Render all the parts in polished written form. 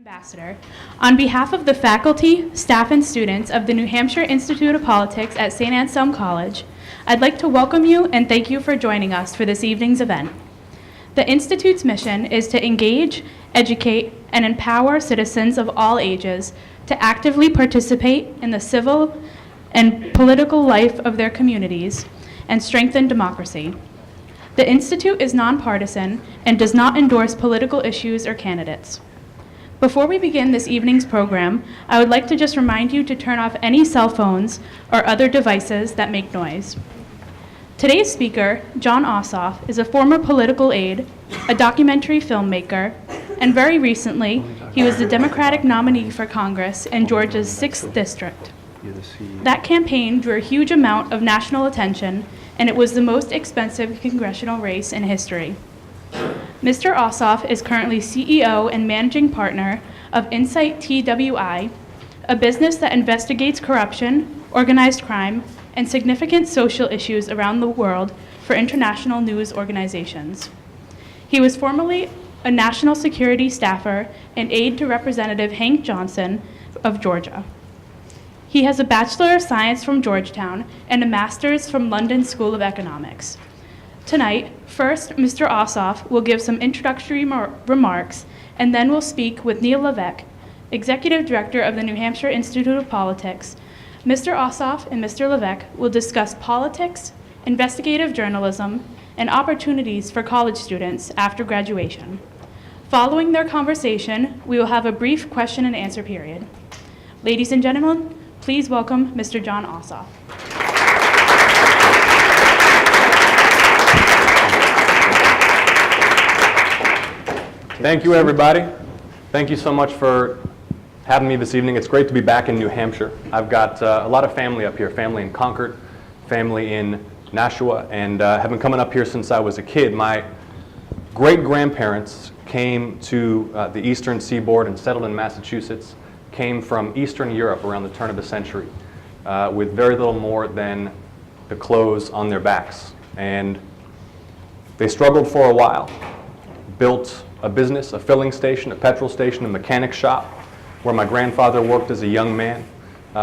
Ambassador. On behalf of the faculty, staff, and students of the New Hampshire Institute of Politics at Saint Anselm College, I'd like to welcome you and thank you for joining us for this evening's event. The Institute's mission is to engage, educate, and empower citizens of all ages to actively participate in the civil and political life of their communities and strengthen democracy. The Institute is nonpartisan and does not endorse political issues or candidates. Before we begin this evening's program, I would like to just remind you to turn off any cell phones or other devices that make noise. Today's speaker, Jon Ossoff, is a former political aide, a documentary filmmaker, and very recently, he was the Democratic nominee for Congress in Georgia's 6th District. That campaign drew a huge amount of national attention, and it was the most expensive congressional race in history. Mr. Ossoff is currently CEO and managing partner of Insight TWI, a business that investigates corruption, organized crime, and significant social issues around the world for international news organizations. He was formerly a national security staffer and aide to Representative Hank Johnson of Georgia. He has a Bachelor of Science from Georgetown and a Master's from London School of Economics. Tonight, first, Mr. Ossoff will give some introductory remarks, and then we'll speak with Neil Levesque, Executive Director of the New Hampshire Institute of Politics. Mr. Ossoff and Mr. Levesque will discuss politics, investigative journalism, and opportunities for college students after graduation. Following their conversation, we will have a brief question and answer period. Ladies and gentlemen, please welcome Mr. Jon Ossoff. Thank you, everybody. Thank you so much for having me this evening. It's great to be back in New Hampshire. I've got a lot of family up here, family in Concord, family in Nashua, and have been coming up here since I was a kid. My great-grandparents came to the eastern seaboard and settled in Massachusetts, came from Eastern Europe around the turn of the century with very little more than the clothes on their backs. And they struggled for a while, built a business, a filling station, a petrol station, a mechanic shop, where my grandfather worked as a young man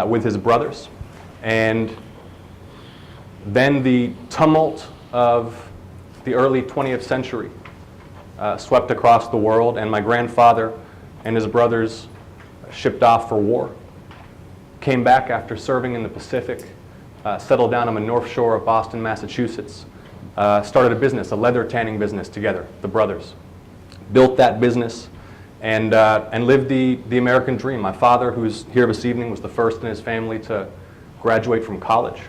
with his brothers. And then the tumult of the early 20th century swept across the world, and my grandfather and his brothers shipped off for war, came back after serving in the Pacific, settled down on the North Shore of Boston, Massachusetts, started a business, a leather tanning business together, the brothers. Built that business and lived the American dream. My father, who's here this evening, was the first in his family to graduate from college.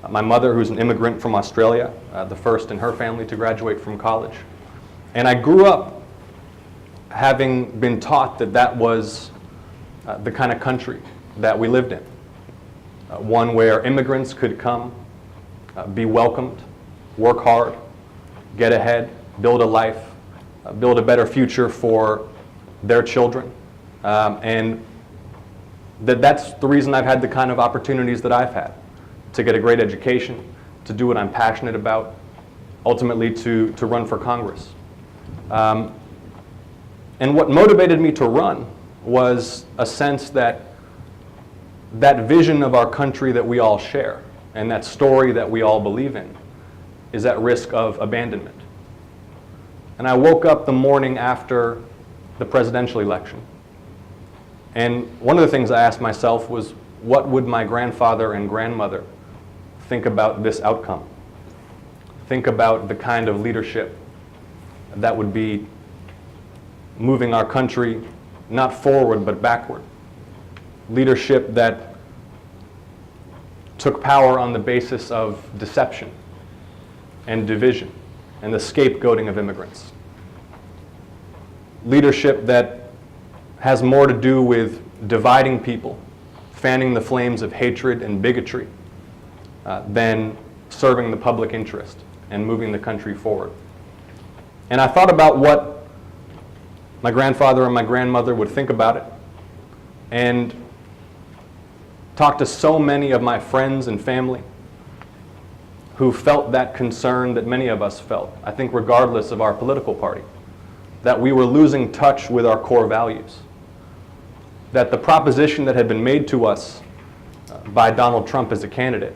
My mother, who's an immigrant from Australia, the first in her family to graduate from college. And I grew up having been taught that that was the kind of country that we lived in. One where immigrants could come, be welcomed, work hard, get ahead, build a life, build a better future for their children. And that's the reason I've had the kind of opportunities that I've had, to get a great education, to do what I'm passionate about, ultimately to run for Congress. And what motivated me to run was a sense that that vision of our country that we all share and that story that we all believe in is at risk of abandonment. And I woke up the morning after the presidential election. And one of the things I asked myself was, what would my grandfather and grandmother think about this outcome? Think about the kind of leadership that would be moving our country not forward but backward. Leadership that took power on the basis of deception and division and the scapegoating of immigrants. Leadership that has more to do with dividing people, fanning the flames of hatred and bigotry, than serving the public interest and moving the country forward. And I thought about what my grandfather and my grandmother would think about it, and talked to so many of my friends and family who felt that concern that many of us felt, I think regardless of our political party, that we were losing touch with our core values, that the proposition that had been made to us by Donald Trump as a candidate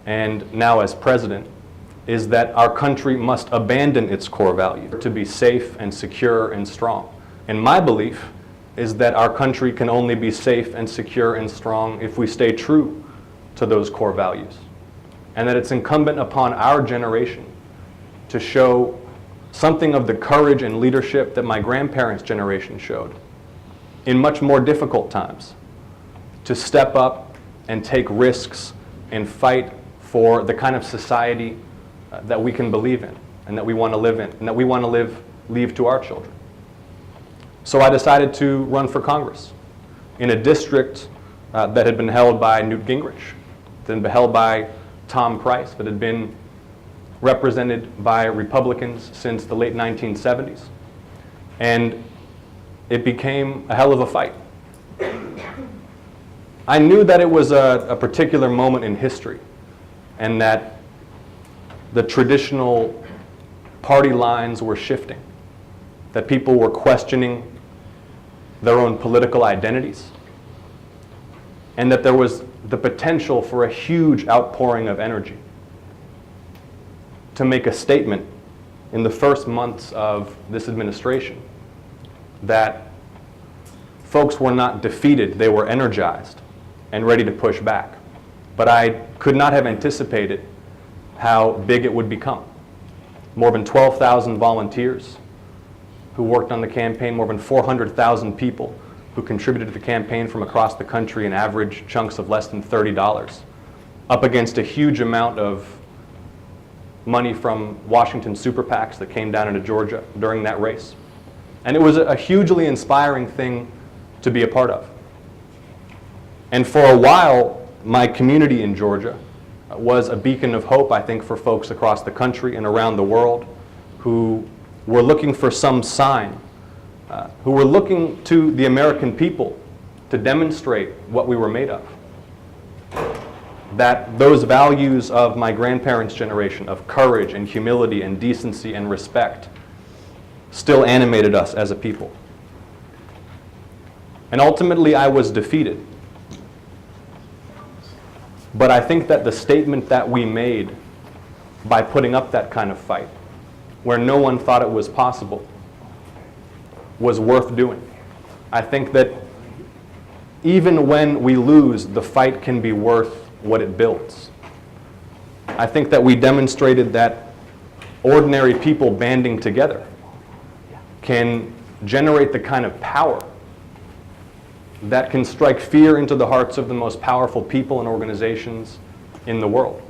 and now as president is that our country must abandon its core value to be safe and secure and strong. And my belief is that our country can only be safe and secure and strong if we stay true to those core values. And that it's incumbent upon our generation to show something of the courage and leadership that my grandparents' generation showed in much more difficult times, to step up and take risks and fight for the kind of society that we can believe in and that we want to live in and that we want to leave to our children. So I decided to run for Congress in a district that had been held by Newt Gingrich, that had been held by Tom Price, that had been represented by Republicans since the late 1970s. And it became a hell of a fight. I knew that it was a particular moment in history and that the traditional party lines were shifting, that people were questioning their own political identities, and that there was the potential for a huge outpouring of energy to make a statement in the first months of this administration that folks were not defeated, they were energized and ready to push back. But I could not have anticipated how big it would become. More than 12,000 volunteers who worked on the campaign, more than 400,000 people who contributed to the campaign from across the country in average chunks of less than $30, up against a huge amount of money from Washington super PACs that came down into Georgia during that race. And it was a hugely inspiring thing to be a part of. And for a while, my community in Georgia was a beacon of hope, I think, for folks across the country and around the world who were looking for some sign, who were looking to the American people to demonstrate what we were made of. That those values of my grandparents' generation of courage and humility and decency and respect still animated us as a people. And ultimately, I was defeated. But I think that the statement that we made by putting up that kind of fight, where no one thought it was possible, was worth doing. I think that even when we lose, the fight can be worth what it builds. I think that we demonstrated that ordinary people banding together can generate the kind of power that can strike fear into the hearts of the most powerful people and organizations in the world.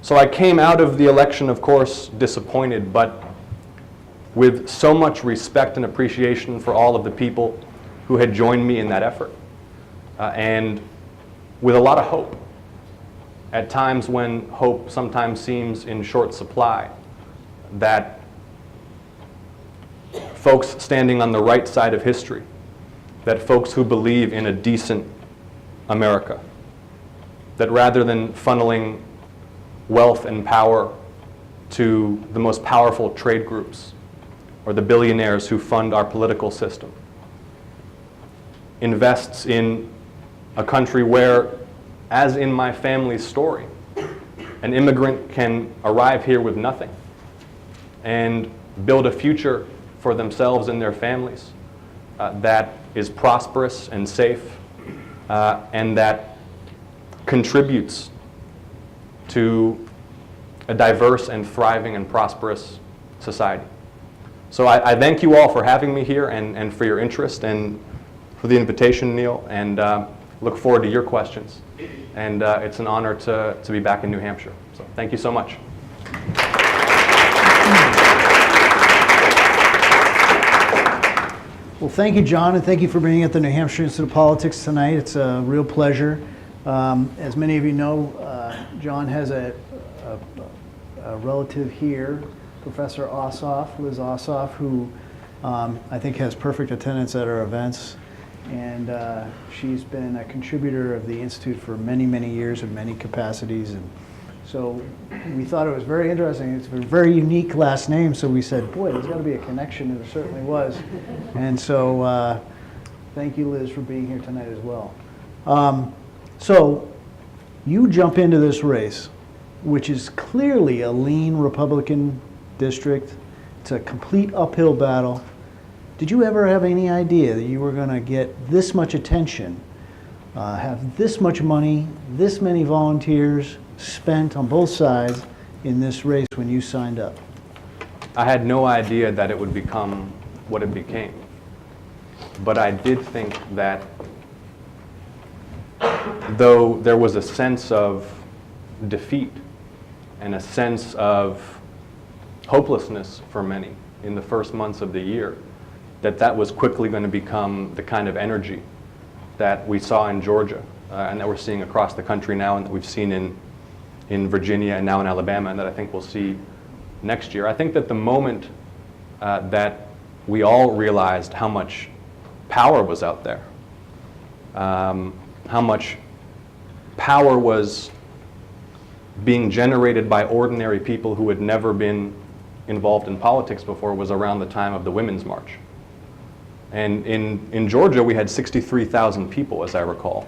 So I came out of the election, of course, disappointed, but with so much respect and appreciation for all of the people who had joined me in that effort. And with a lot of hope, at times when hope sometimes seems in short supply, that folks standing on the right side of history, that folks who believe in a decent America, that rather than funneling wealth and power to the most powerful trade groups or the billionaires who fund our political system, invests in a country where, as in my family's story, an immigrant can arrive here with nothing and build a future for themselves and their families that is prosperous and safe and that contributes to a diverse and thriving and prosperous society. So I thank you all for having me here and for your interest and for the invitation, Neil, and look forward to your questions. And it's an honor to be back in New Hampshire. So thank you so much. Well, thank you, John, and thank you for being at the New Hampshire Institute of Politics tonight. It's a real pleasure. As many of you know, John has a relative here, Professor Ossoff, Liz Ossoff, who I think has perfect attendance at our events. And she's been a contributor of the Institute for many, many years in many capacities. And So we thought it was very interesting. It's a very unique last name, so we said, boy, there's got to be a connection, and there certainly was. And so thank you, Liz, for being here tonight as well. So you jump into this race, which is clearly a lean Republican district. It's a complete uphill battle. Did you ever have any idea that you were going to get this much attention, have this much money, this many volunteers spent on both sides in this race when you signed up? I had no idea that it would become what it became. But I did think that though there was a sense of defeat and a sense of hopelessness for many in the first months of the year, that was quickly going to become the kind of energy that we saw in Georgia and that we're seeing across the country now, and that we've seen in Virginia and now in Alabama, and that I think we'll see next year. I think that the moment that we all realized how much power was out there, how much power was being generated by ordinary people who had never been involved in politics before, was around the time of the Women's March. And in Georgia, we had 63,000 people, as I recall,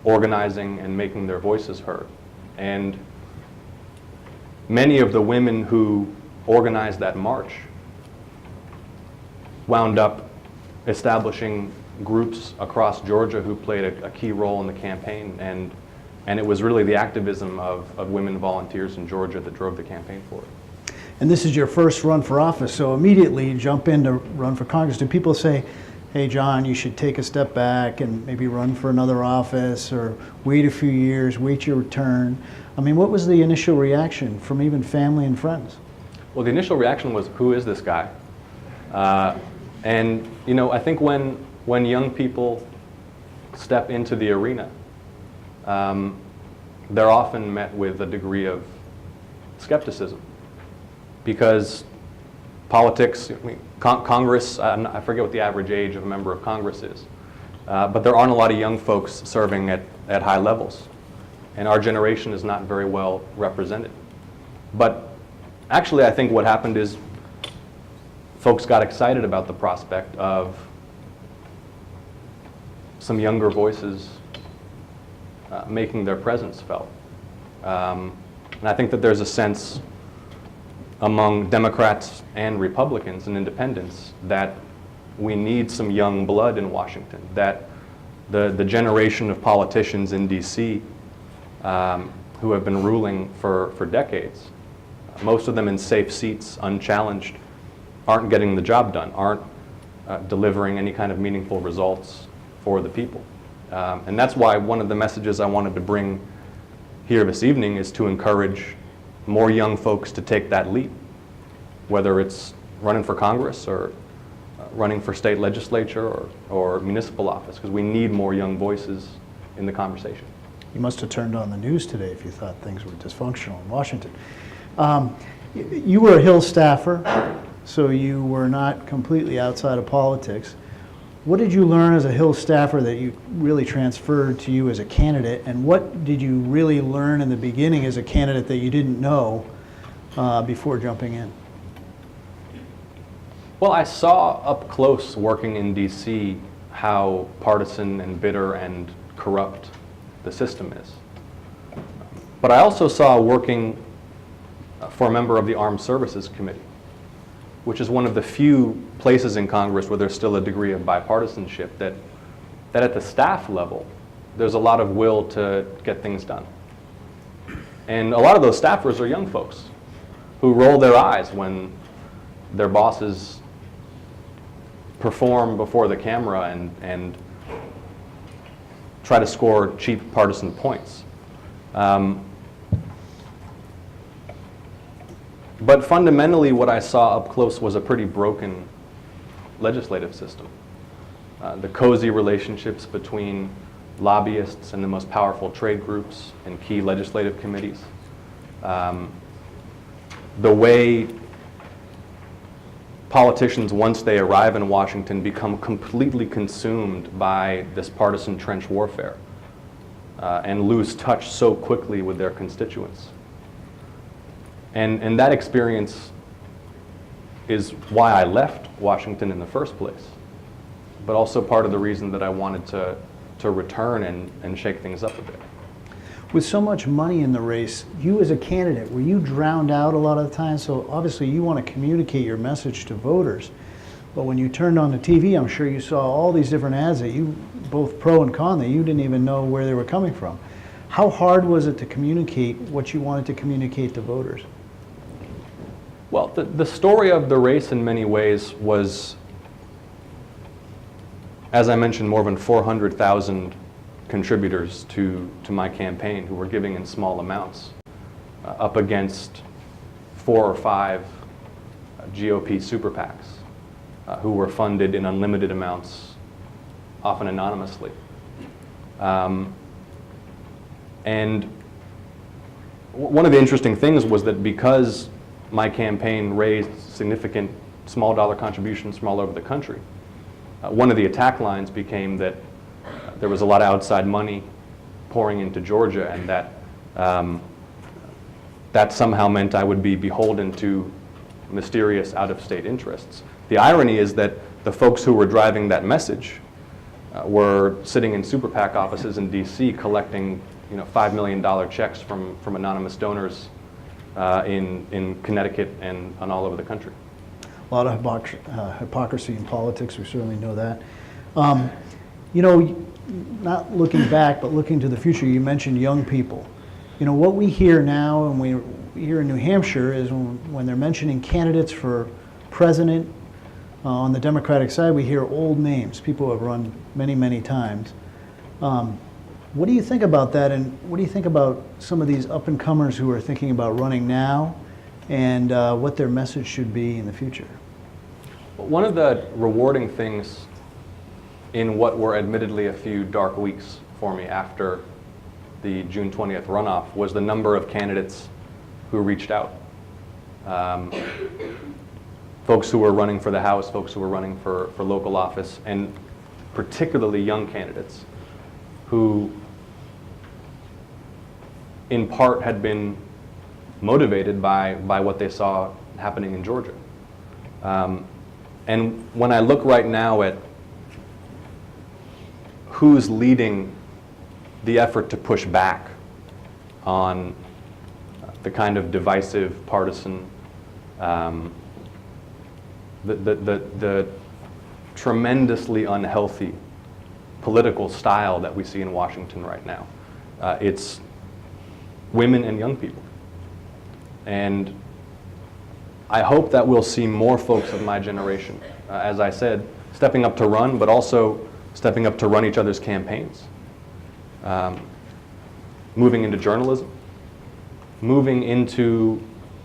organizing and making their voices heard. And many of the women who organized that march wound up establishing groups across Georgia who played a key role in the campaign. And it was really the activism of women volunteers in Georgia that drove the campaign forward. And this is your first run for office, so immediately you jump in to run for Congress. Do people say, hey, Jon, you should take a step back and maybe run for another office, or wait a few years, wait your turn? I mean, what was the initial reaction from even family and friends? Well, the initial reaction was, who is this guy? And you know, I think when young people step into the arena, they're often met with a degree of skepticism, because politics, I mean, Congress, I forget what the average age of a member of Congress is, but there aren't a lot of young folks serving at high levels, and our generation is not very well represented. But actually, I think what happened is folks got excited about the prospect of some younger voices making their presence felt. And I think that there's a sense among Democrats and Republicans and independents that we need some young blood in Washington, that the generation of politicians in DC who have been ruling for decades, most of them in safe seats, unchallenged, aren't getting the job done, aren't delivering any kind of meaningful results for the people. And that's why one of the messages I wanted to bring here this evening is to encourage more young folks to take that leap, whether it's running for Congress or running for state legislature or municipal office, because we need more young voices in the conversation. You must have turned on the news today if you thought things were dysfunctional in Washington. You were a Hill staffer, so you were not completely outside of politics. What did you learn as a Hill staffer that you really transferred to you as a candidate, and what did you really learn in the beginning as a candidate that you didn't know before jumping in? Well, I saw up close working in DC how partisan and bitter and corrupt the system is. But I also saw working for a member of the Armed Services Committee, which is one of the few places in Congress where there's still a degree of bipartisanship, that at the staff level, there's a lot of will to get things done. And a lot of those staffers are young folks who roll their eyes when their bosses perform before the camera and try to score cheap partisan points. But fundamentally, what I saw up close was a pretty broken legislative system. The cozy relationships between lobbyists and the most powerful trade groups and key legislative committees. The way politicians, once they arrive in Washington, become completely consumed by this partisan trench warfare. and lose touch so quickly with their constituents. And that experience is why I left Washington in the first place, but also part of the reason that I wanted to return and shake things up a bit. With so much money in the race, you as a candidate, were you drowned out a lot of the time? So obviously you want to communicate your message to voters, but when you turned on the TV, I'm sure you saw all these different ads that you, both pro and con, that you didn't even know where they were coming from. How hard was it to communicate what you wanted to communicate to voters? Well, the story of the race in many ways was, as I mentioned, more than 400,000 contributors to my campaign who were giving in small amounts, up against 4 or 5 GOP super PACs who were funded in unlimited amounts, often anonymously. And one of the interesting things was that because my campaign raised significant small dollar contributions from all over the country, one of the attack lines became that there was a lot of outside money pouring into Georgia, and that somehow meant I would be beholden to mysterious out-of-state interests. The irony is that the folks who were driving that message were sitting in super PAC offices in DC collecting, $5 million checks from anonymous donors in Connecticut and all over the country. A lot of hypocrisy in politics, we certainly know that. Not looking back, but looking to the future, you mentioned young people. What we hear now, and we hear in New Hampshire, is when they're mentioning candidates for president on the Democratic side, we hear old names, people who have run many, many times. What do you think about that, and what do you think about some of these up-and-comers who are thinking about running now, and what their message should be in the future? One of the rewarding things in what were admittedly a few dark weeks for me after the June 20th runoff was the number of candidates who reached out. Folks who were running for the House, folks who were running for local office, and particularly young candidates who in part had been motivated by what they saw happening in Georgia. And when I look right now at who's leading the effort to push back on the kind of divisive, partisan, the tremendously unhealthy political style that we see in Washington right now. It's women and young people. And I hope that we'll see more folks of my generation, as I said, stepping up to run, but also stepping up to run each other's campaigns, moving into journalism, moving into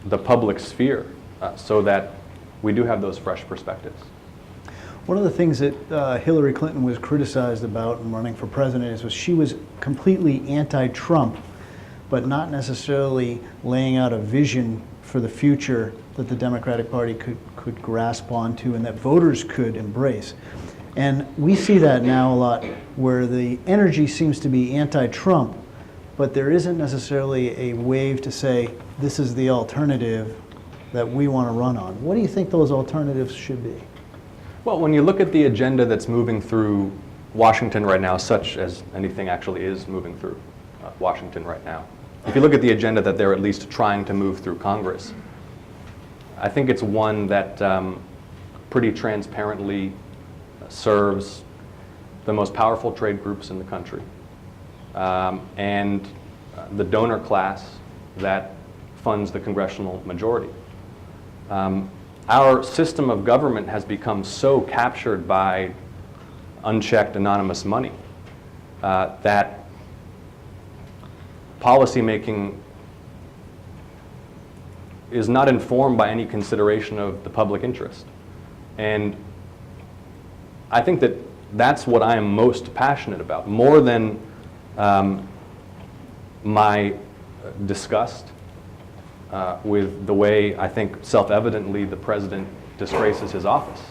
the public sphere so that we do have those fresh perspectives. One of the things that Hillary Clinton was criticized about in running for president was she was completely anti-Trump, but not necessarily laying out a vision for the future that the Democratic Party could grasp onto and that voters could embrace. And we see that now a lot, where the energy seems to be anti-Trump, but there isn't necessarily a wave to say, this is the alternative that we want to run on. What do you think those alternatives should be? Well, when you look at the agenda that's moving through Washington right now, such as anything actually is moving through Washington right now, if you look at the agenda that they're at least trying to move through Congress, I think it's one that pretty transparently serves the most powerful trade groups in the country and the donor class that funds the congressional majority. Our system of government has become so captured by unchecked anonymous money that policymaking is not informed by any consideration of the public interest. And I think that that's what I am most passionate about, more than my disgust with the way I think self-evidently the president disgraces his office.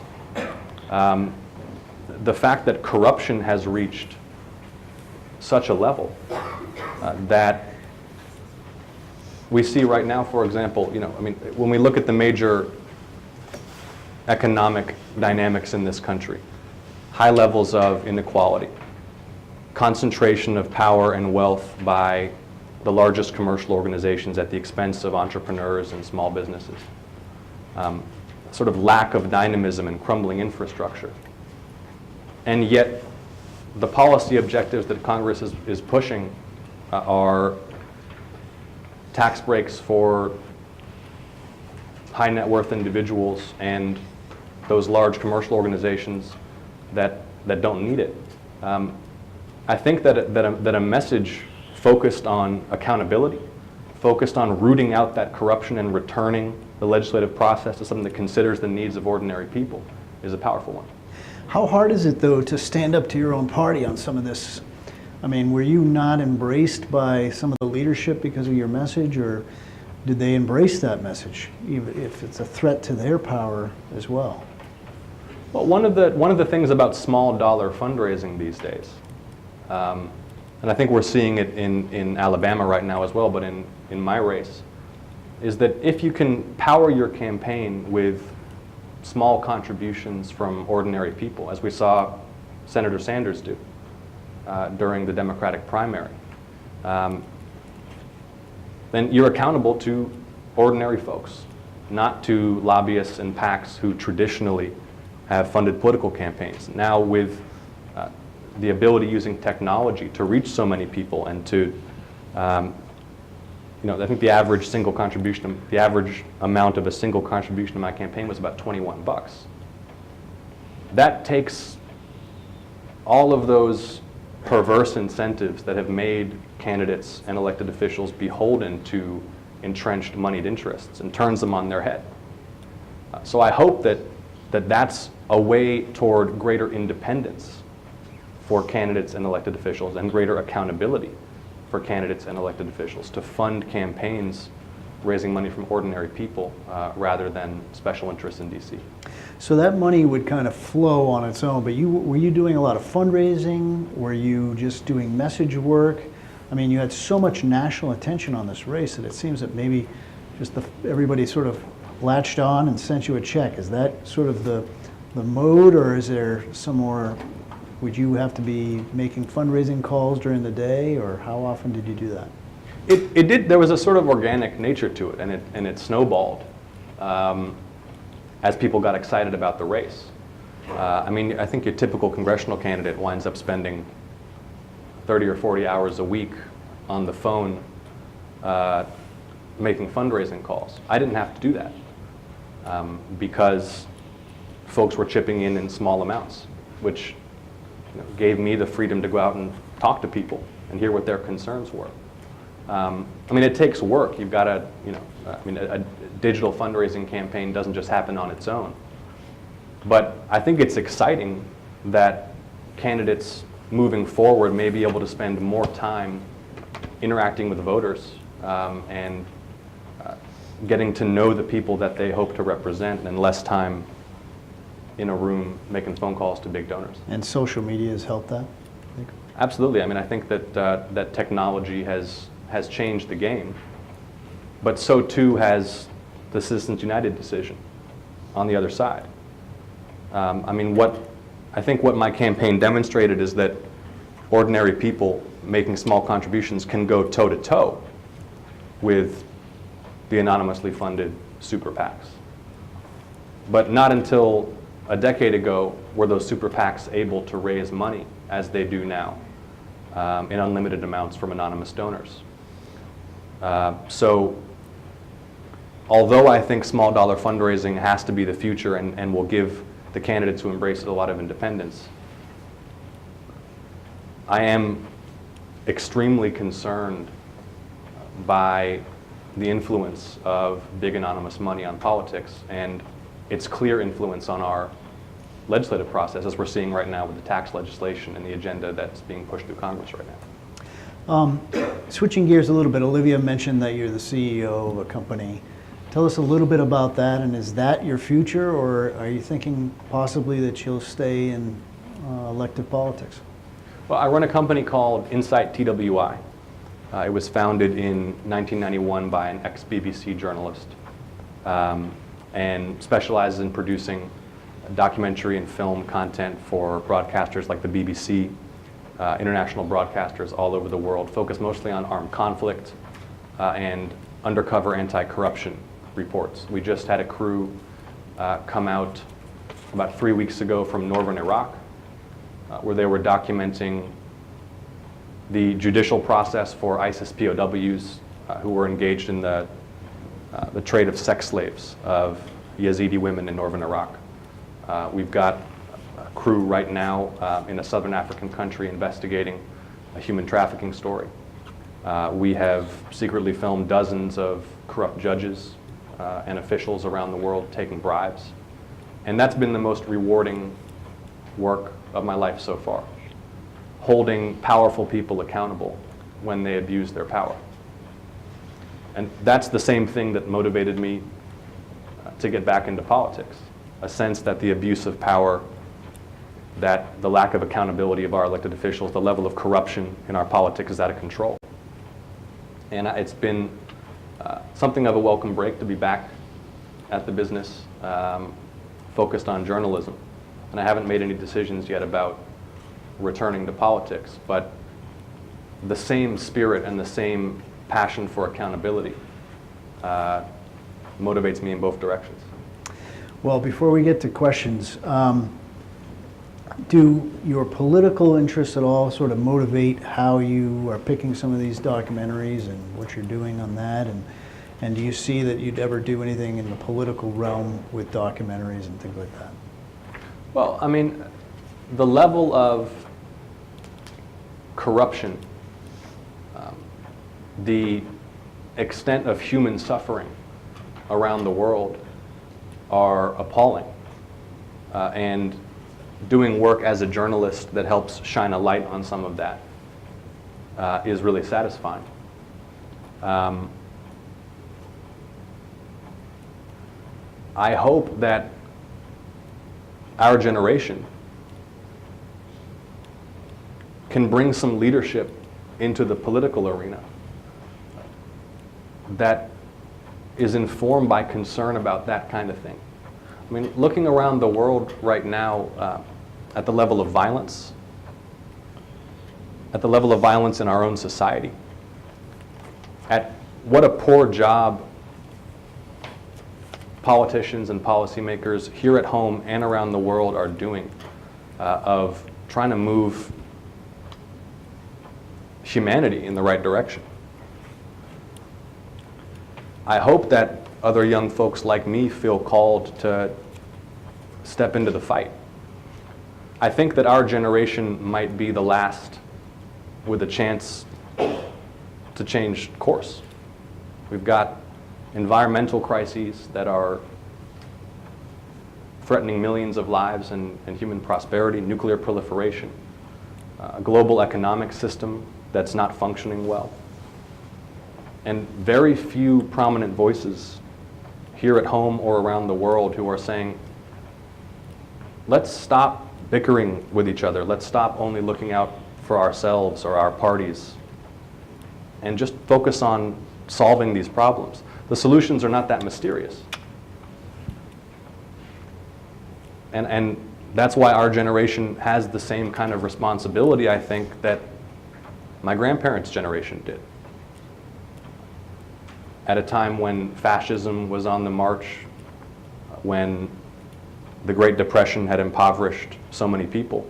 The fact that corruption has reached such a level that we see right now, for example, I mean, when we look at the major economic dynamics in this country, high levels of inequality, concentration of power and wealth by the largest commercial organizations at the expense of entrepreneurs and small businesses, sort of lack of dynamism and crumbling infrastructure. And yet, the policy objectives that Congress is pushing are tax breaks for high net worth individuals and those large commercial organizations that don't need it. I think that a message focused on accountability, focused on rooting out that corruption and returning the legislative process to something that considers the needs of ordinary people is a powerful one. How hard is it, though, to stand up to your own party on some of this? I mean, were you not embraced by some of the leadership because of your message, or did they embrace that message, even if it's a threat to their power as well? Well, one of the things about small dollar fundraising these days, and I think we're seeing it in Alabama right now as well, but in my race, is that if you can power your campaign with small contributions from ordinary people, as we saw Senator Sanders do during the Democratic primary, then you're accountable to ordinary folks, not to lobbyists and PACs who traditionally have funded political campaigns. Now with the ability using technology to reach so many people and to, I think the average single contribution, the average amount of a single contribution to my campaign was about $21. That takes all of those perverse incentives that have made candidates and elected officials beholden to entrenched moneyed interests and turns them on their head. So I hope that's a way toward greater independence for candidates and elected officials and greater accountability for candidates and elected officials to fund campaigns raising money from ordinary people rather than special interests in DC. So that money would kind of flow on its own, but were you doing a lot of fundraising? Were you just doing message work? I mean, you had so much national attention on this race that it seems that maybe just everybody sort of latched on and sent you a check. Is that sort of the mode, or is there some more, would you have to be making fundraising calls during the day, or how often did you do that? It did. There was a sort of organic nature to it, and it snowballed as people got excited about the race. I mean, I think your typical congressional candidate winds up spending 30 or 40 hours a week on the phone making fundraising calls. I didn't have to do that because folks were chipping in small amounts, which gave me the freedom to go out and talk to people and hear what their concerns were. I mean, it takes work. You've got to, a digital fundraising campaign doesn't just happen on its own. But I think it's exciting that candidates moving forward may be able to spend more time interacting with voters and getting to know the people that they hope to represent, and less time in a room making phone calls to big donors. And social media has helped that? Absolutely. I mean, I think that that technology has changed the game, but so too has the Citizens United decision on the other side. I mean, I think what my campaign demonstrated is that ordinary people making small contributions can go toe-to-toe with the anonymously funded super PACs. But not until a decade ago were those super PACs able to raise money as they do now in unlimited amounts from anonymous donors. So although I think small dollar fundraising has to be the future and will give the candidates who embrace it a lot of independence, I am extremely concerned by the influence of big anonymous money on politics and its clear influence on our legislative process, as we're seeing right now with the tax legislation and the agenda that's being pushed through Congress right now. Switching gears a little bit, Olivia mentioned that you're the CEO of a company. Tell us a little bit about that, and is that your future, or are you thinking possibly that you'll stay in elective politics? Well, I run a company called Insight TWI. It was founded in 1991 by an ex-BBC journalist and specializes in producing documentary and film content for broadcasters like the BBC, international broadcasters all over the world, focused mostly on armed conflict and undercover anti-corruption reports. We just had a crew come out about 3 weeks ago from northern Iraq, where they were documenting the judicial process for ISIS POWs who were engaged in the trade of sex slaves of Yazidi women in northern Iraq. We've got a crew right now in a southern African country investigating a human trafficking story. We have secretly filmed dozens of corrupt judges and officials around the world taking bribes. And that's been the most rewarding work of my life so far, holding powerful people accountable when they abuse their power. And that's the same thing that motivated me to get back into politics, a sense that the abuse of power, that the lack of accountability of our elected officials, the level of corruption in our politics is out of control. And it's been something of a welcome break to be back at the business, focused on journalism. And I haven't made any decisions yet about returning to politics, but the same spirit and the same passion for accountability motivates me in both directions. Well, before we get to questions, do your political interests at all sort of motivate how you are picking some of these documentaries and what you're doing on that? And do you see that you'd ever do anything in the political realm with documentaries and things like that? Well, I mean, the level of corruption, the extent of human suffering around the world are appalling. And doing work as a journalist that helps shine a light on some of that is really satisfying. I hope that our generation can bring some leadership into the political arena that is informed by concern about that kind of thing. I mean, looking around the world right now at the level of violence, in our own society, at what a poor job politicians and policymakers here at home and around the world are doing of trying to move humanity in the right direction. I hope that other young folks like me feel called to step into the fight. I think that our generation might be the last with a chance to change course. We've got environmental crises that are threatening millions of lives and human prosperity, nuclear proliferation, a global economic system that's not functioning well, and very few prominent voices here at home or around the world who are saying, let's stop bickering with each other, let's stop only looking out for ourselves or our parties, and just focus on solving these problems. The solutions are not that mysterious. And that's why our generation has the same kind of responsibility, I think, that my grandparents' generation did. At a time when fascism was on the march, when the Great Depression had impoverished so many people,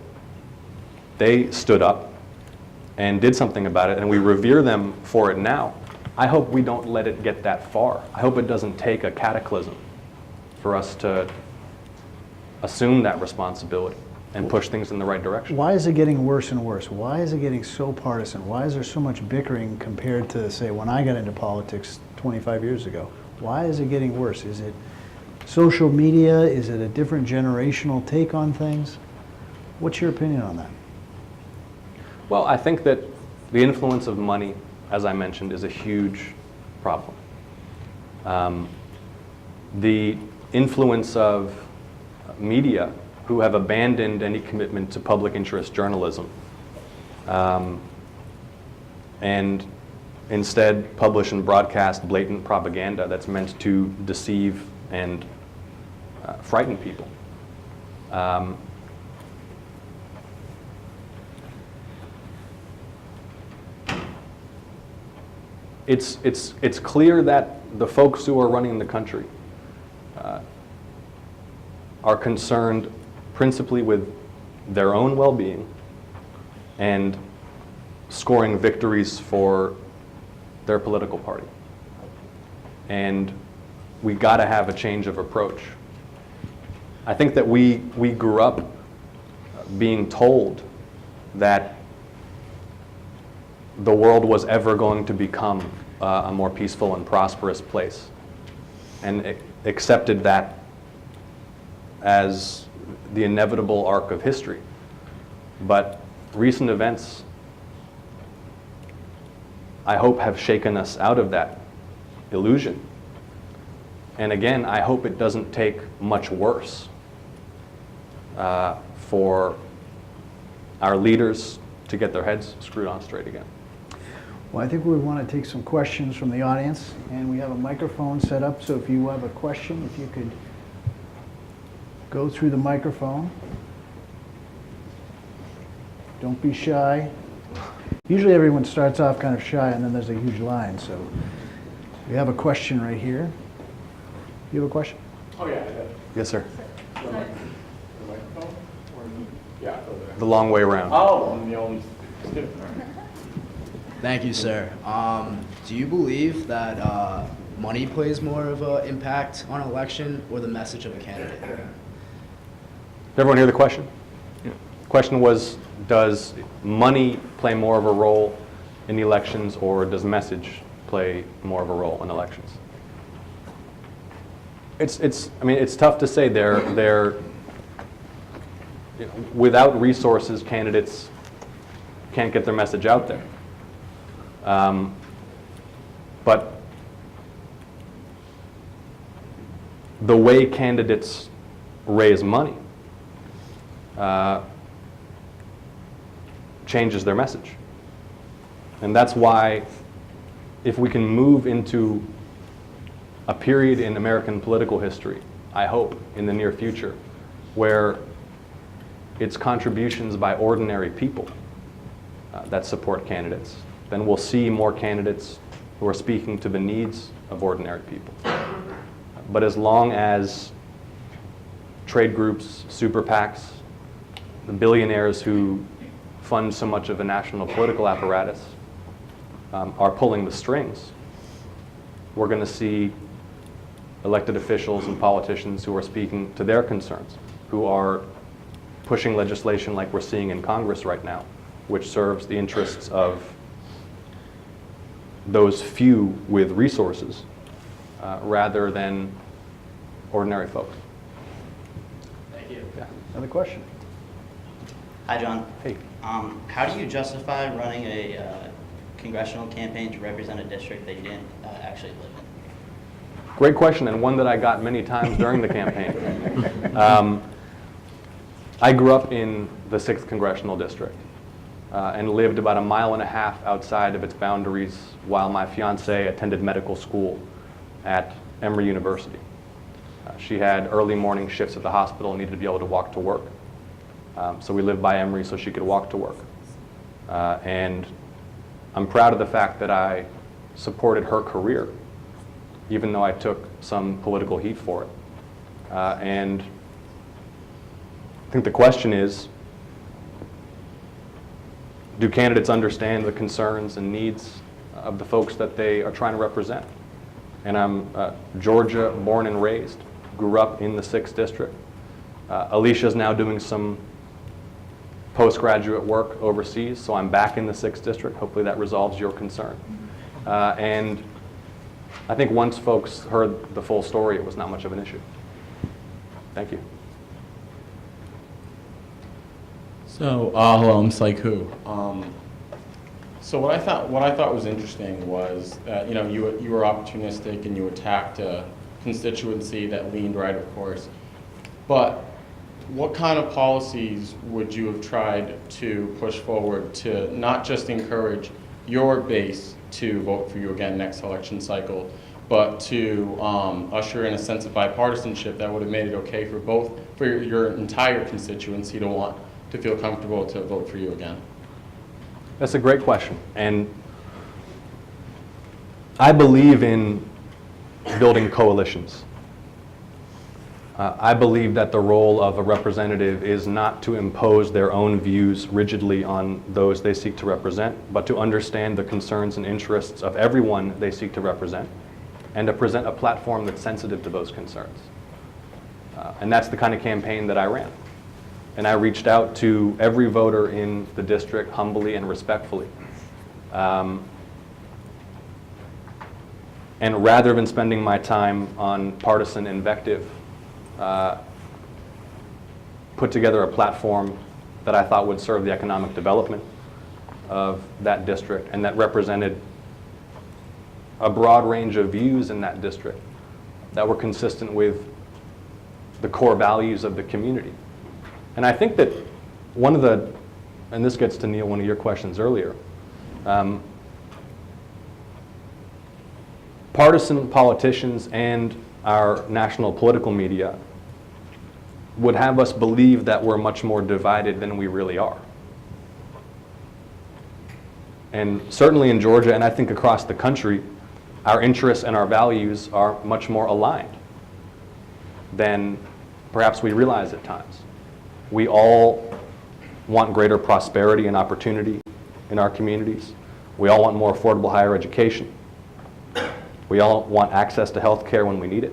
they stood up and did something about it, and we revere them for it now. I hope we don't let it get that far. I hope it doesn't take a cataclysm for us to assume that responsibility and push things in the right direction. Why is it getting worse and worse? Why is it getting so partisan? Why is there so much bickering compared to, say, when I got into politics 25 years ago? Why is it getting worse? Is it social media? Is it a different generational take on things? What's your opinion on that? Well, I think that the influence of money, as I mentioned, is a huge problem. The influence of media, who have abandoned any commitment to public interest journalism, and instead publish and broadcast blatant propaganda that's meant to deceive and frighten people. It's clear that the folks who are running the country are concerned principally with their own well-being and scoring victories for their political party. And we got to have a change of approach. I think that we grew up being told that the world was ever going to become a more peaceful and prosperous place, and accepted that as the inevitable arc of history. But recent events, I hope, have shaken us out of that illusion. And again, I hope it doesn't take much worse for our leaders to get their heads screwed on straight again. Well, I think we want to take some questions from the audience, and we have a microphone set up, so if you have a question, if you could go through the microphone. Don't be shy. Usually everyone starts off kind of shy, and then there's a huge line, so we have a question right here. You have a question? Oh, yeah. Yes, sir. The microphone? Yeah. The long way around. Oh, I'm the only student. Thank you, sir. Do you believe that money plays more of an impact on an election or the message of a candidate? Did everyone hear the question? The question was, does money play more of a role in elections, or does message play more of a role in elections? I mean, it's tough to say. Without resources, candidates can't get their message out there. But the way candidates raise money changes their message. And that's why, if we can move into a period in American political history, I hope, in the near future, where it's contributions by ordinary people that support candidates, then we'll see more candidates who are speaking to the needs of ordinary people. But as long as trade groups, super PACs, the billionaires who fund so much of the national political apparatus are pulling the strings, we're going to see elected officials and politicians who are speaking to their concerns, who are pushing legislation like we're seeing in Congress right now, which serves the interests of those few with resources rather than ordinary folks. Thank you. Yeah. Another question? Hi, John. Hey. How do you justify running a congressional campaign to represent a district that you didn't actually live in? Great question, and one that I got many times during the campaign. I grew up in the 6th Congressional District and lived about 1.5 miles outside of its boundaries while my fiancée attended medical school at Emory University. She had early morning shifts at the hospital and needed to be able to walk to work. So we lived by Emory so she could walk to work. And I'm proud of the fact that I supported her career, even though I took some political heat for it. And I think the question is, do candidates understand the concerns and needs of the folks that they are trying to represent? And I'm Georgia born and raised, grew up in the 6th District. Alicia's now doing some postgraduate work overseas, so I'm back in the 6th District. Hopefully that resolves your concern. And I think once folks heard the full story, it was not much of an issue. Thank you. So, hello, I'm Psych Who. So what I thought was interesting was that you were opportunistic and you attacked a constituency that leaned right, of course. But what kind of policies would you have tried to push forward to not just encourage your base to vote for you again next election cycle, but to usher in a sense of bipartisanship that would have made it okay for your entire constituency to want to feel comfortable to vote for you again? That's a great question. And I believe in building coalitions. I believe that the role of a representative is not to impose their own views rigidly on those they seek to represent, but to understand the concerns and interests of everyone they seek to represent, and to present a platform that's sensitive to those concerns. And that's the kind of campaign that I ran. And I reached out to every voter in the district humbly and respectfully. And rather than spending my time on partisan invective, put together a platform that I thought would serve the economic development of that district and that represented a broad range of views in that district that were consistent with the core values of the community. And I think that one of the, and this gets to Neil, one of your questions earlier, partisan politicians and our national political media would have us believe that we're much more divided than we really are. And certainly in Georgia, and I think across the country, our interests and our values are much more aligned than perhaps we realize at times. We all want greater prosperity and opportunity in our communities. We all want more affordable higher education. We all want access to health care when we need it.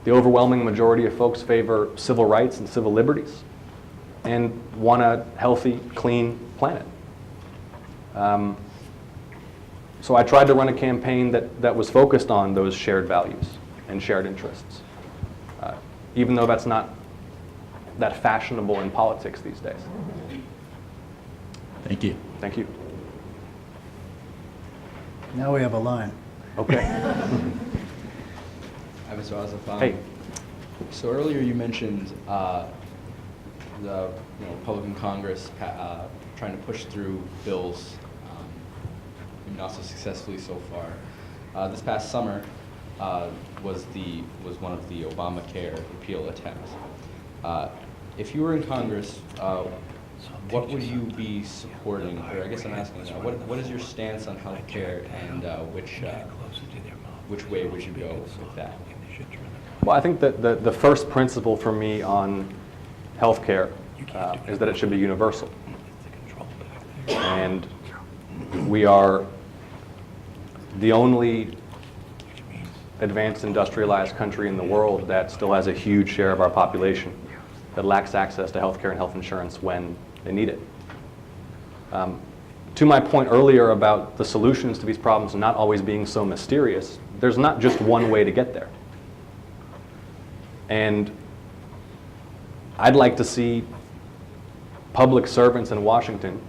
The overwhelming majority of folks favor civil rights and civil liberties and want a healthy, clean planet. So I tried to run a campaign that was focused on those shared values and shared interests, even though that's not that fashionable in politics these days. Thank you. Thank you. Now we have a line. Okay. Hi, Mr. Ossoff. Hey. So earlier you mentioned the Republican Congress trying to push through bills, maybe not so successfully so far. This past summer was one of the Obamacare repeal attempts. If you were in Congress, what would you be supporting? Or I guess I'm asking now, what is your stance on health care, and which way would you go with that? Well, I think that the first principle for me on health care is that it should be universal. And we are the only advanced industrialized country in the world that still has a huge share of our population that lacks access to health care and health insurance when they need it. To my point earlier about the solutions to these problems not always being so mysterious, there's not just one way to get there. And I'd like to see public servants in Washington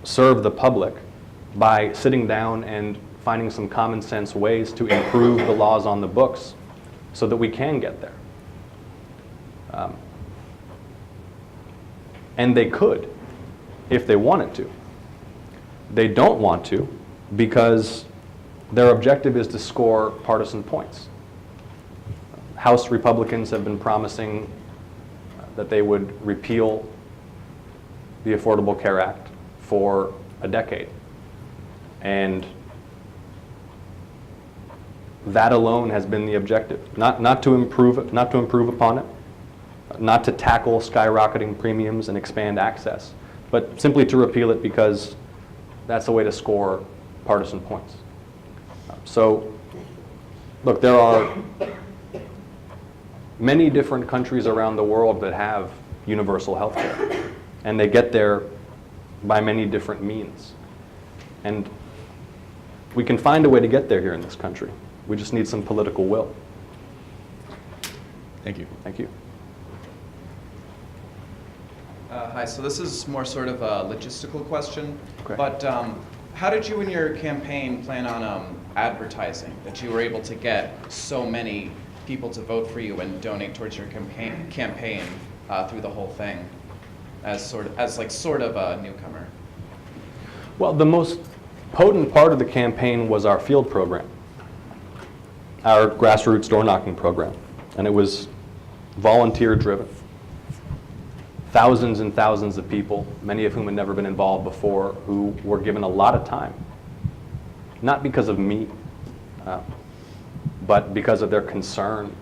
serve the public by sitting down and finding some common sense ways to improve the laws on the books so that we can get there. And they could, if they wanted to. They don't want to because their objective is to score partisan points. House Republicans have been promising that they would repeal the Affordable Care Act for a decade. And that alone has been the objective. Not to improve upon it, not to tackle skyrocketing premiums and expand access, but simply to repeal it because that's a way to score partisan points. So, look, there are many different countries around the world that have universal health care, and they get there by many different means. And we can find a way to get there here in this country. We just need some political will. Thank you. Thank you. Hi, so this is more sort of a logistical question, Okay. but how did you in your campaign plan on advertising, that you were able to get so many people to vote for you and donate towards your campaign through the whole thing, as sort of a newcomer? Well, the most potent part of the campaign was our field program, our grassroots door knocking program, and it was volunteer driven. Thousands and thousands of people, many of whom had never been involved before, who were given a lot of time, not because of me, but because of their concern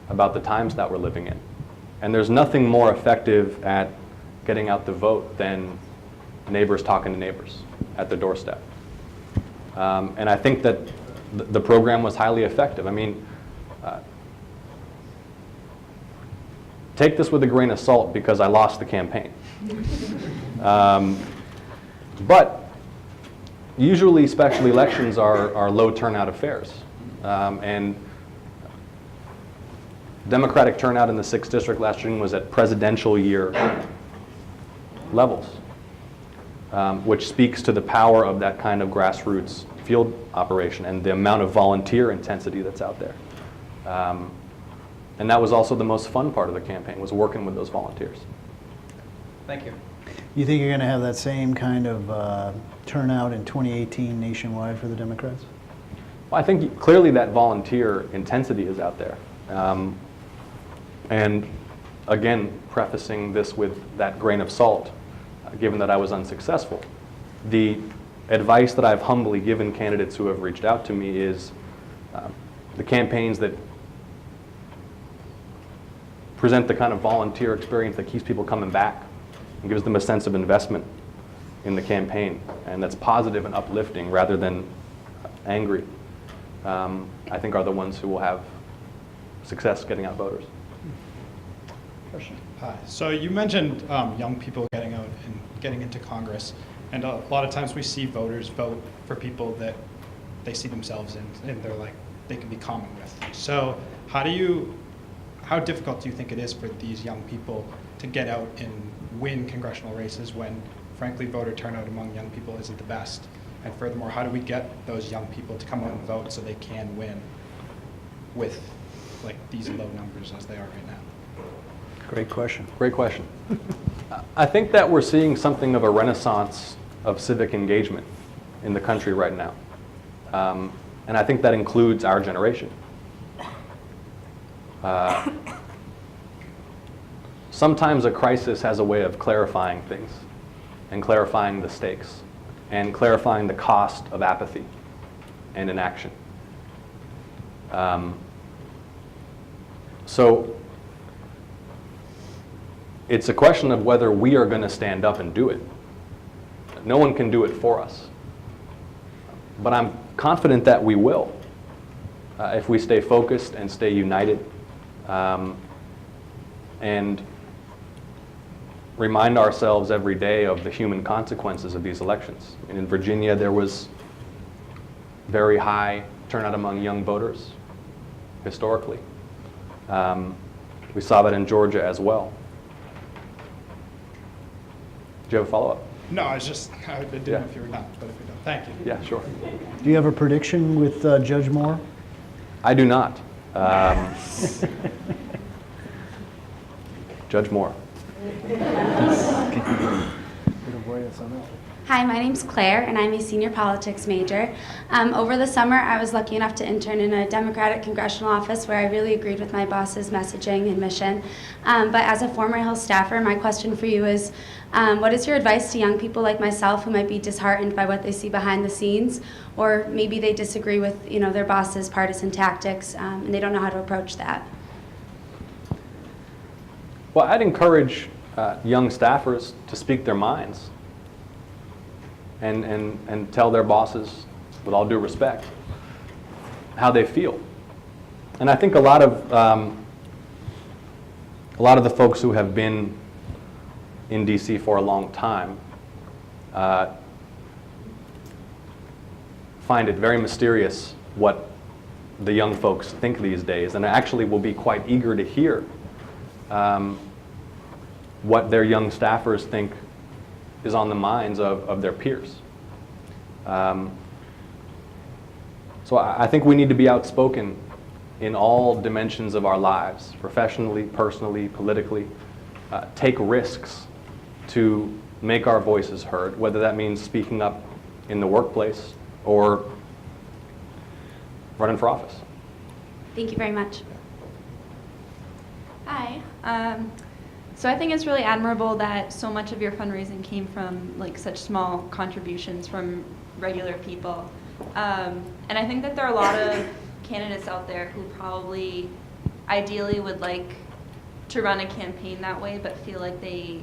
about the times that we're living in. And there's nothing more effective at getting out the vote than neighbors talking to neighbors at the doorstep. And I think that the program was highly effective. I mean, take this with a grain of salt because I lost the campaign. But usually special elections are low turnout affairs. And Democratic turnout in the 6th District last June was at presidential year levels, which speaks to the power of that kind of grassroots field operation and the amount of volunteer intensity that's out there. And that was also the most fun part of the campaign, was working with those volunteers. Thank you. You think you're going to have that same kind of turnout in 2018 nationwide for the Democrats? Well, I think clearly that volunteer intensity is out there. And again, prefacing this with that grain of salt, given that I was unsuccessful, the advice that I've humbly given candidates who have reached out to me is the campaigns that present the kind of volunteer experience that keeps people coming back and gives them a sense of investment in the campaign, and that's positive and uplifting rather than angry, I think are the ones who will have success getting out voters. Question. Hi. So you mentioned young people getting out and getting into Congress, and a lot of times we see voters vote for people that they see themselves in, and they're like, they can be common with. So how difficult do you think it is for these young people to get out and win congressional races when, frankly, voter turnout among young people isn't the best? And furthermore, how do we get those young people to come out and vote so they can win with like these low numbers as they are right now? Great question. Great question. I think that we're seeing something of a renaissance of civic engagement in the country right now. And I think that includes our generation. Sometimes a crisis has a way of clarifying things and clarifying the stakes and clarifying the cost of apathy and inaction. So it's a question of whether we are going to stand up and do it. No one can do it for us. But I'm confident that we will if we stay focused and stay united and remind ourselves every day of the human consequences of these elections. And in Virginia, there was very high turnout among young voters historically. We saw that in Georgia as well. Do you have a follow-up? No, I didn't know if you were done, but if you're done, thank you. Yeah, sure. Do you have a prediction with Judge Moore? I do not. Judge Moore. Hi, my name's Claire, and I'm a senior politics major. Over the summer, I was lucky enough to intern in a Democratic congressional office where I really agreed with my boss's messaging and mission. But as a former Hill staffer, my question for you is, what is your advice to young people like myself who might be disheartened by what they see behind the scenes, or maybe they disagree with their boss's partisan tactics and they don't know how to approach that? Well, I'd encourage young staffers to speak their minds and tell their bosses, with all due respect, how they feel. And I think a lot of the folks who have been in DC for a long time find it very mysterious what the young folks think these days, and actually will be quite eager to hear what their young staffers think is on the minds of their peers. So I think we need to be outspoken in all dimensions of our lives, professionally, personally, politically, take risks to make our voices heard, whether that means speaking up in the workplace or running for office. Thank you very much. Hi. So I think it's really admirable that so much of your fundraising came from like such small contributions from regular people. And I think that there are a lot of candidates out there who probably ideally would like to run a campaign that way, but feel like they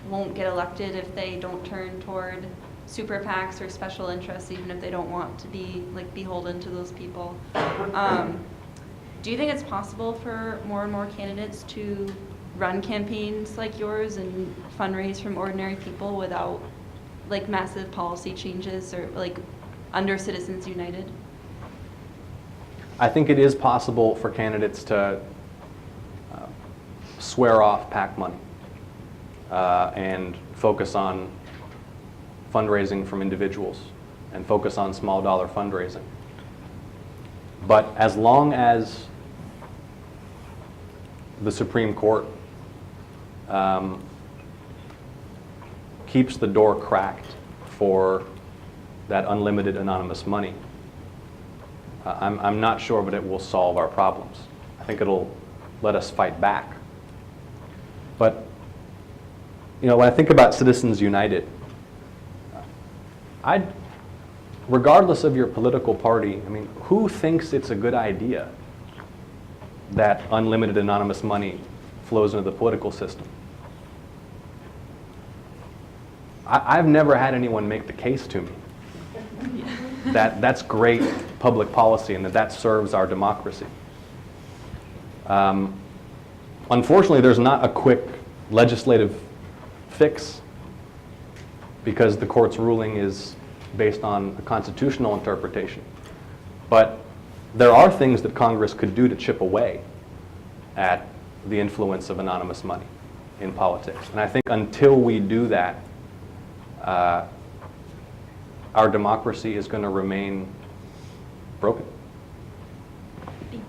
won't get elected if they don't turn toward super PACs or special interests, even if they don't want to be like beholden to those people. Do you think it's possible for more and more candidates to run campaigns like yours and fundraise from ordinary people without like massive policy changes or like under Citizens United? I think it is possible for candidates to swear off PAC money and focus on fundraising from individuals and focus on small dollar fundraising. But as long as the Supreme Court keeps the door cracked for that unlimited anonymous money, I'm not sure, but it will solve our problems. I think it'll let us fight back. But, you know, when I think about Citizens United, regardless of your political party, I mean, who thinks it's a good idea that unlimited anonymous money flows into the political system? I've never had anyone make the case to me that that's great public policy and that serves our democracy. Unfortunately, there's not a quick legislative fix because the court's ruling is based on a constitutional interpretation. But there are things that Congress could do to chip away at the influence of anonymous money in politics. And I think until we do that, our democracy is going to remain broken. Thanks.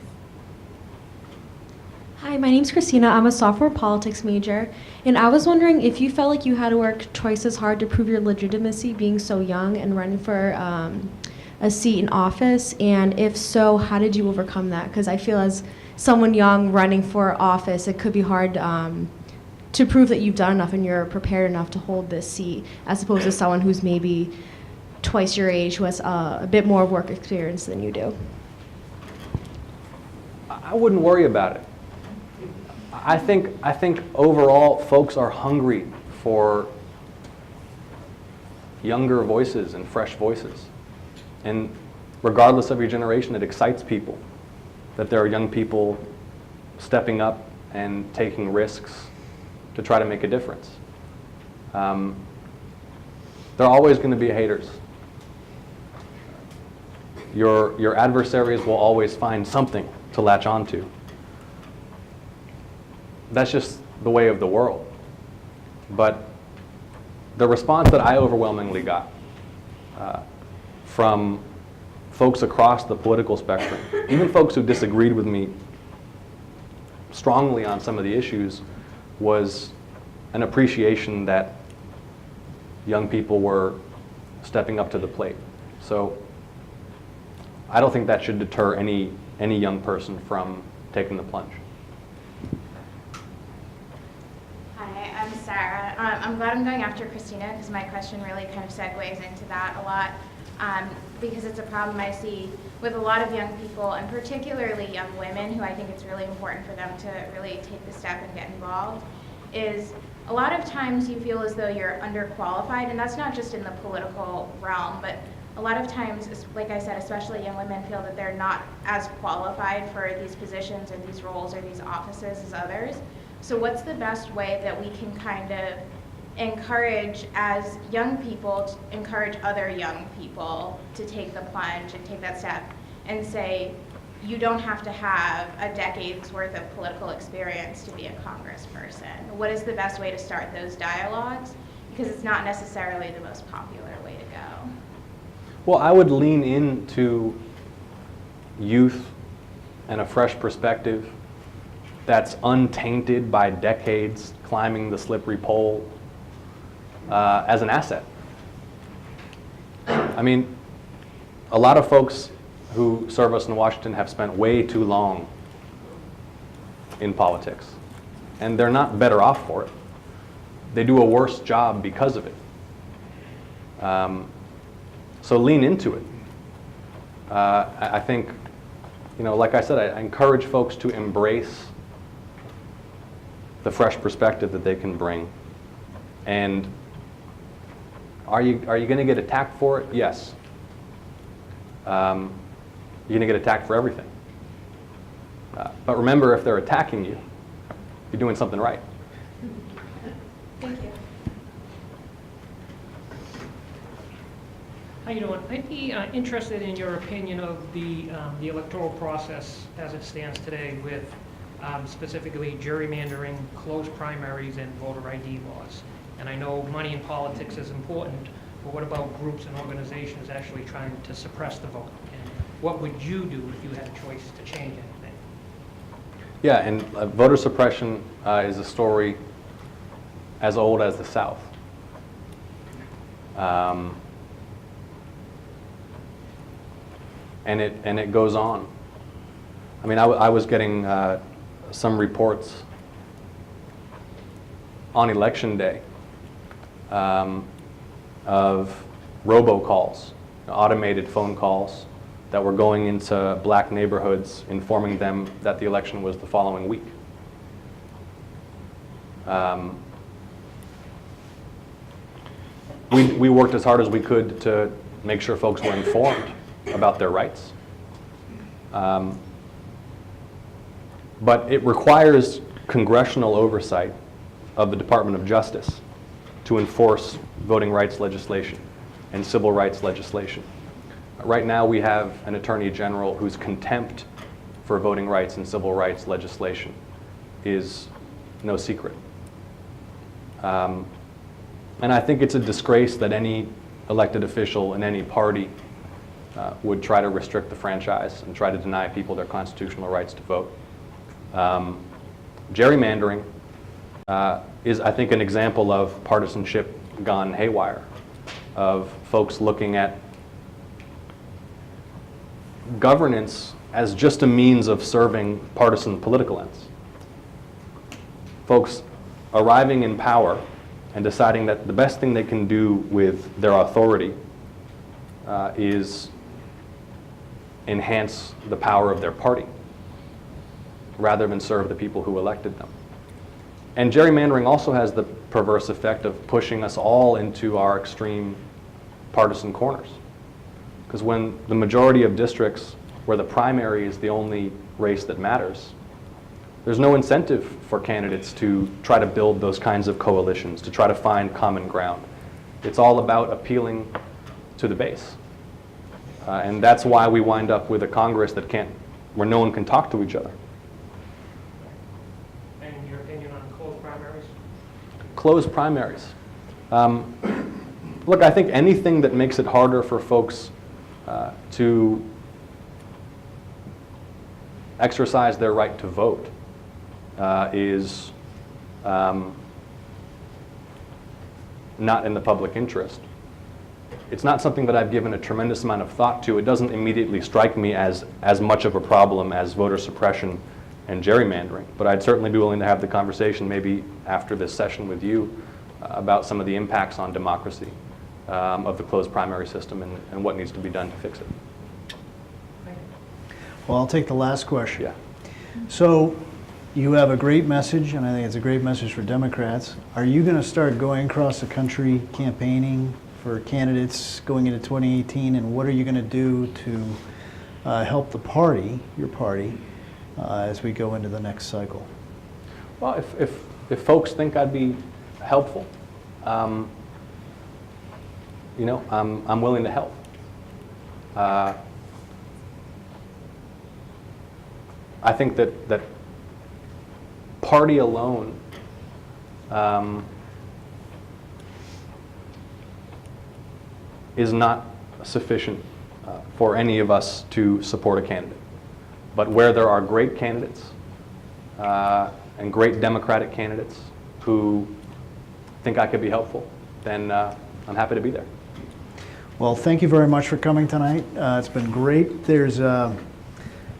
Hi, my name's Christina. I'm a sophomore politics major, and I was wondering if you felt like you had to work twice as hard to prove your legitimacy being so young and running for a seat in office, and if so, how did you overcome that? Because I feel as someone young running for office, it could be hard to prove that you've done enough and you're prepared enough to hold this seat, as opposed to someone who's maybe twice your age, who has a bit more work experience than you do. I wouldn't worry about it. I think overall folks are hungry for younger voices and fresh voices. And regardless of your generation, it excites people that there are young people stepping up and taking risks to try to make a difference. There are always going to be haters. Your adversaries will always find something to latch onto. That's just the way of the world. But the response that I overwhelmingly got from folks across the political spectrum, even folks who disagreed with me strongly on some of the issues, was an appreciation that young people were stepping up to the plate. So I don't think that should deter any young person from taking the plunge. Hi, I'm Sarah. I'm glad I'm going after Christina because my question really kind of segues into that a lot, because it's a problem I see with a lot of young people, and particularly young women, who I think it's really important for them to really take the step and get involved, is a lot of times you feel as though you're underqualified, and that's not just in the political realm, but a lot of times, like I said, especially young women feel that they're not as qualified for these positions or these roles or these offices as others. So what's the best way that we can kind of encourage, as young people, to encourage other young people to take the plunge and take that step and say, you don't have to have a decade's worth of political experience to be a congressperson? What is the best way to start those dialogues? Because it's not necessarily the most popular way to go. Well, I would lean into youth and a fresh perspective that's untainted by decades climbing the slippery pole as an asset. I mean, a lot of folks who serve us in Washington have spent way too long in politics, and they're not better off for it. They do a worse job because of it. So lean into it. I think, like I said, I encourage folks to embrace the fresh perspective that they can bring. And are you going to get attacked for it? Yes. You're going to get attacked for everything. But remember, if they're attacking you, you're doing something right. Thank you. How you doing? I'd be interested in your opinion of the electoral process as it stands today with specifically gerrymandering, closed primaries, and voter ID laws. And I know money in politics is important, but what about groups and organizations actually trying to suppress the vote? And what would you do if you had a choice to change anything? Yeah, and voter suppression is a story as old as the South. And it goes on. I mean, I was getting some reports on election day of robocalls, automated phone calls that were going into black neighborhoods, informing them that the election was the following week. We worked as hard as we could to make sure folks were informed about their rights. But it requires congressional oversight of the Department of Justice to enforce voting rights legislation and civil rights legislation. Right now we have an Attorney General whose contempt for voting rights and civil rights legislation is no secret. And I think it's a disgrace that any elected official in any party would try to restrict the franchise and try to deny people their constitutional rights to vote. Gerrymandering is, I think, an example of partisanship gone haywire, of folks looking at governance as just a means of serving partisan political ends. Folks arriving in power and deciding that the best thing they can do with their authority is enhance the power of their party rather than serve the people who elected them. And gerrymandering also has the perverse effect of pushing us all into our extreme partisan corners. Because when the majority of districts where the primary is the only race that matters, there's no incentive for candidates to try to build those kinds of coalitions, to try to find common ground. It's all about appealing to the base. And that's why we wind up with a Congress where no one can talk to each other. And your opinion on closed primaries? Closed primaries. Look, I think anything that makes it harder for folks to exercise their right to vote is not in the public interest. It's not something that I've given a tremendous amount of thought to. It doesn't immediately strike me as much of a problem as voter suppression and gerrymandering. But I'd certainly be willing to have the conversation maybe after this session with you about some of the impacts on democracy of the closed primary system and what needs to be done to fix it. Well, I'll take the last question. Yeah. So you have a great message, and I think it's a great message for Democrats. Are you going to start going across the country campaigning for candidates going into 2018, and what are you going to do to help the party, your party, as we go into the next cycle? Well, if folks think I'd be helpful, I'm willing to help. I think that party alone is not sufficient for any of us to support a candidate. But where there are great candidates and great Democratic candidates who think I could be helpful, then I'm happy to be there. Well, thank you very much for coming tonight. It's been great. There's, I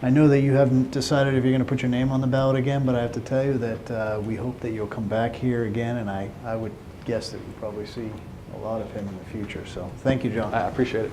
know that you haven't decided if you're going to put your name on the ballot again, but I have to tell you that we hope that you'll come back here again, and I would guess that we'll probably see a lot of him in the future. So thank you, John. I appreciate it.